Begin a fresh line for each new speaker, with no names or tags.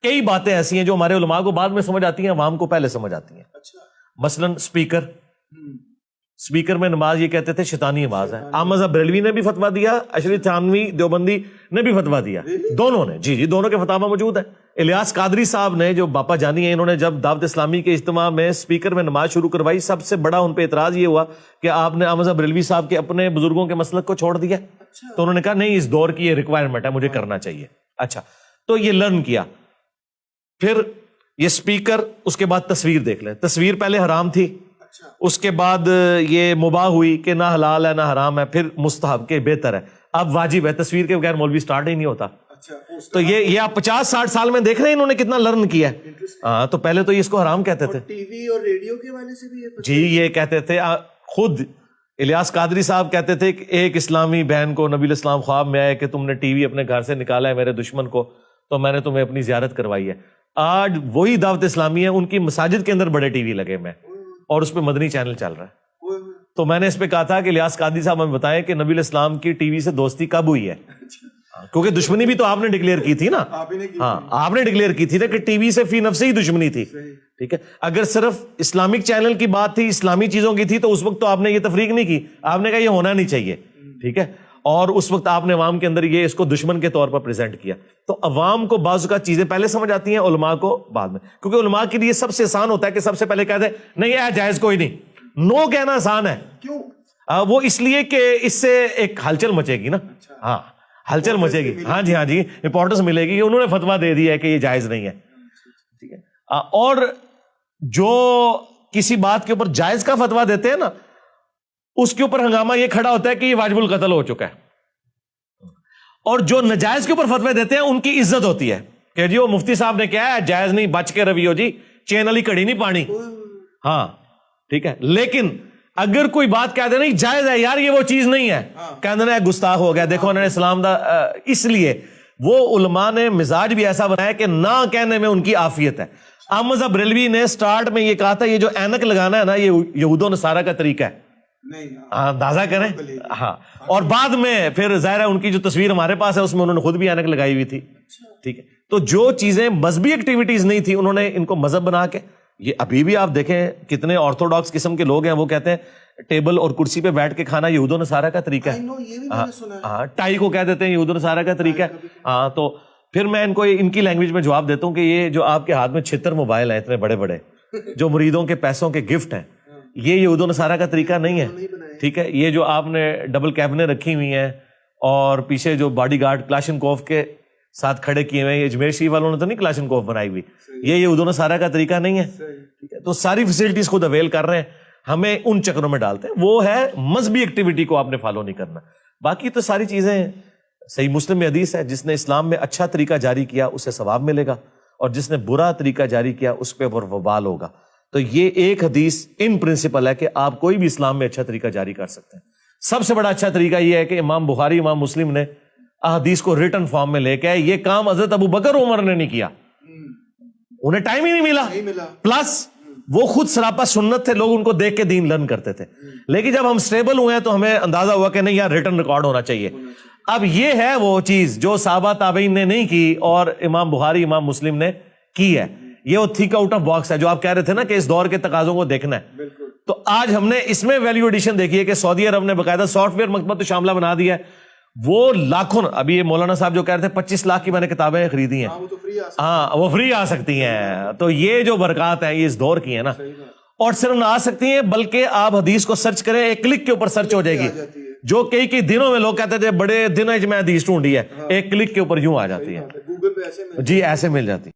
کئی باتیں ایسی ہیں جو ہمارے علماء کو بعد میں سمجھ آتی ہیں، عوام کو پہلے سمجھ آتی ہیں. مثلاً سپیکر میں نماز یہ کہتے تھے شیطانی آواز ہے. احمد بریلوی نے بھی فتویٰ دیا، اشرف تھانوی دیوبندی نے بھی فتویٰ دیا، دونوں نے. جی دونوں کے فتاویٰ موجود ہیں. الیاس قادری صاحب نے جو باپا جانی ہیں، انہوں نے جب دعوت اسلامی کے اجتماع میں سپیکر میں نماز شروع کروائی، سب سے بڑا ان پہ اعتراض یہ ہوا کہ آپ نے احمد بریلوی صاحب کے اپنے بزرگوں کے مسلک کو چھوڑ دیا. تو انہوں نے کہا نہیں، اس دور کی یہ ریکوائرمنٹ ہے، مجھے کرنا چاہیے. اچھا، تو یہ لرن کیا. پھر یہ سپیکر، اس کے بعد تصویر دیکھ لیں. تصویر پہلے حرام تھی، اس کے بعد یہ مباح ہوئی کہ نہ حلال ہے نہ حرام ہے، پھر مستحب کے بہتر ہے، اب واجب ہے. تصویر کے بغیر مولوی سٹارٹ ہی نہیں ہوتا. تو یہ آپ 50-60 سال میں دیکھ رہے ہیں انہوں نے کتنا لرن کیا ہے. ہاں، تو پہلے تو یہ اس کو حرام کہتے تھے.
ٹی وی اور ریڈیو کے حوالے سے بھی
جی یہ کہتے تھے. خود الیاس قادری صاحب کہتے تھے کہ ایک اسلامی بہن کو نبی الاسلام خواب میں آئے کہ تم نے ٹی وی اپنے گھر سے نکالا ہے میرے دشمن کو، تو میں نے تمہیں اپنی زیارت کروائی ہے. آج وہی دعوت اسلامی ہے، ان کی مساجد کے اندر بڑے ٹی وی لگے میں، اور اس پہ مدنی چینل چل رہا ہے. تو میں نے اس پہ کہا تھا کہ الیاس قادری صاحب ہمیں بتائیں کہ نبی الاسلام کی ٹی وی سے دوستی کب ہوئی ہے، کیونکہ دشمنی بھی تو آپ نے ڈکلیئر کی تھی نا. ہاں، آپ نے ڈکلیئر کی تھی نا کہ ٹی وی سے فی نفس ہی دشمنی تھی. ٹھیک ہے، اگر صرف اسلامک چینل کی بات تھی، اسلامی چیزوں کی تھی، تو اس وقت تو آپ نے یہ تفریق نہیں کی، آپ نے کہا یہ ہونا نہیں چاہیے. ٹھیک ہے، اور اس وقت آپ نے عوام کے اندر یہ اس کو دشمن کے طور پر پریزنٹ کیا. تو عوام کو بعض اوقات چیزیں پہلے سمجھ آتی ہیں، علماء کو بعد میں. کیونکہ علماء کے لیے سب سے آسان ہوتا ہے کہ سب سے پہلے کہہ دیں نہیں یہ جائز کوئی نہیں. نو کہنا آسان ہے.
کیوں؟
وہ اس لیے کہ اس سے ایک ہلچل مچے گی نا. ہاں، ہلچل مچے گی. ہاں جی امپورٹنس ملے گی. انہوں نے فتویٰ دے دیا ہے کہ یہ جائز نہیں ہے. ٹھیک ہے، اور جو کسی بات کے اوپر جائز کا فتویٰ دیتے ہیں نا، اس کے اوپر ہنگامہ یہ کھڑا ہوتا ہے کہ یہ واجب القتل ہو چکا ہے. اور جو نجائز کے اوپر فتوے دیتے ہیں ان کی عزت ہوتی ہے کہ جی وہ مفتی صاحب نے کیا ہے جائز نہیں، بچ کے رویو جی، چین والی کڑی نہیں پانی. ہاں ٹھیک ہے، لیکن اگر کوئی بات کہہ دے نہیں جائز ہے یار، یہ وہ چیز نہیں ہے، کہنے نے گستاخ ہو گیا. دیکھو انہوں نے اسلام دا اس لیے وہ علماء نے مزاج بھی ایسا بنایا کہ نہ کہنے میں ان کی عافیت ہے. احمد بریلوی نے سٹارٹ میں یہ کہا تھا یہ جو اینک لگانا ہے نا یہ یہود و نصارہ کا طریقہ ہے. اندازہ کریں. ہاں، اور بعد میں پھر ظاہر ہے ان کی جو تصویر ہمارے پاس ہے اس میں انہوں نے خود بھی اینک لگائی ہوئی تھی. ٹھیک ہے، تو جو چیزیں مذہبی ایکٹیویٹیز نہیں تھی انہوں نے ان کو مذہب بنا کے. یہ ابھی بھی آپ دیکھیں کتنے آرتھوڈاکس قسم کے لوگ ہیں، وہ کہتے ہیں ٹیبل اور کرسی پہ بیٹھ کے کھانا یہود و نصارہ کا طریقہ ہے. ہاں، ٹائی کو کہہ دیتے ہیں یہود و نصارہ کا طریقہ ہے. ہاں، تو پھر میں ان کو ان کی لینگویج میں جواب دیتا ہوں کہ یہ جو آپ کے ہاتھ میں 76 موبائل ہیں اتنے بڑے بڑے جو مریدوں کے پیسوں کے گفٹ ہیں، یہ یہود و نصارہ کا طریقہ نہیں ہے. ٹھیک ہے، یہ جو آپ نے ڈبل کیبنیں رکھی ہوئی ہیں اور پیچھے جو باڈی گارڈ کلاشنکوف کے ساتھ کھڑے کیے ہوئے ہیں، یہ اجمیر شریف والوں نے تو نہیں کلاشنکوف بنائی ہوئی، یہ یہود و نصارہ کا طریقہ نہیں ہے. ٹھیک ہے، تو ساری فیسلٹیز خود اویل کر رہے ہیں، ہمیں ان چکروں میں ڈالتے ہیں. وہ ہے مذہبی ایکٹیویٹی کو آپ نے فالو نہیں کرنا. باقی تو ساری چیزیں صحیح مسلم میں حدیث ہے، جس نے اسلام میں اچھا طریقہ جاری کیا اسے ثواب ملے گا، اور جس نے برا طریقہ جاری کیا اس پہ وبال ہوگا. تو یہ ایک حدیث ان پرنسپل ہے کہ آپ کوئی بھی اسلام میں اچھا طریقہ جاری کر سکتے ہیں. سب سے بڑا اچھا طریقہ یہ ہے کہ امام بخاری امام مسلم نے احادیث کو ریٹن فارم میں لے کے آئے. یہ کام حضرت ابو بکر عمر نے نہیں کیا، انہیں ٹائم ہی نہیں ملا. پلس وہ خود سراپا سنت تھے، لوگ ان کو دیکھ کے دین لرن کرتے تھے. لیکن جب ہم سٹیبل ہوئے ہیں تو ہمیں اندازہ ہوا کہ نہیں یار ریٹن ریکارڈ ہونا چاہیے. اب یہ ہے وہ چیز جو صحابہ تابعین نے نہیں کی اور امام بخاری امام مسلم نے کی ہے. یہ وہ تھک آؤٹ آف باکس ہے جو آپ کہہ رہے تھے نا کہ اس دور کے تقاضوں کو دیکھنا ہے. تو آج ہم نے اس میں ویلیو ایڈیشن دیکھی ہے کہ سعودی عرب نے باقاعدہ سافٹ ویئر مکتبۃ شاملہ بنا دیا ہے. وہ لاکھوں، ابھی یہ مولانا صاحب جو کہہ رہے تھے 25 لاکھ کی میں نے کتابیں خریدی ہیں. ہاں، وہ فری آ سکتی ہیں. تو یہ جو برکات ہیں یہ اس دور کی ہیں نا، اور صرف نہ آ سکتی ہیں بلکہ آپ حدیث کو سرچ کریں، ایک کلک کے اوپر سرچ ہو جائے گی. جو کئی دنوں میں لوگ کہتے تھے بڑے دن میں حدیث ڈھونڈی ہے، ایک کلک کے اوپر یوں آ جاتی ہے. جی ایسے مل جاتی.